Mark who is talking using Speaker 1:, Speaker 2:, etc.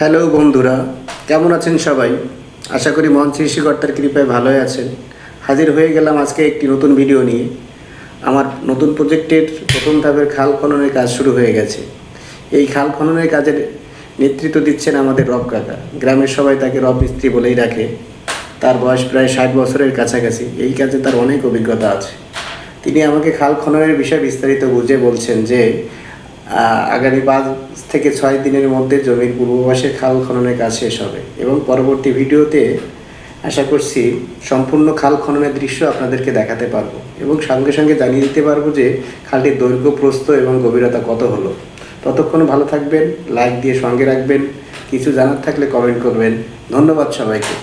Speaker 1: Hello বন্ধুরা, কেমন আছেন সবাই? আশা করি মহান সৃষ্টিকর্তার কৃপায় ভালোই আছেন। হাজির হয়ে গেলাম আজকে একটি নতুন ভিডিও নিয়ে। আমার নতুন প্রজেক্টের প্রথম ধাপের খাল খননের কাজ শুরু হয়ে গেছে। এই খাল খননের কাজের নেতৃত্ব দিচ্ছেন আমাদের রব কাকা। গ্রামের সবাই তাকে রব মিস্ত্রি বলেই রাখে। তার বয়স প্রায় 60 বছরের কাছাকাছি। এই কাজে তার অনেক অভিজ্ঞতা আছে। তিনি আমাকে খাল খননের বিষয়ে বিস্তারিত বুঝে বলছেন যে আগামী 5 থেকে 6 দিনের মধ্যে জমির পূর্বপাশে খাল খননের কাজ শেষ হবে এবং পরবর্তী ভিডিওতে আশা করছি সম্পূর্ণ খাল খননের দৃশ্য আপনাদেরকে দেখাতে পারবো এবং সঙ্গে সঙ্গে জানিয়ে দিতে পারবো যে খালটির দৈর্ঘ্য, প্রস্থ এবং গভীরতা কত হলো। ততক্ষণ ভালো থাকবেন, লাইক দিয়ে সঙ্গে রাখবেন, কিছু জানার থাকলে কমেন্ট করবেন। ধন্যবাদ সবাইকে।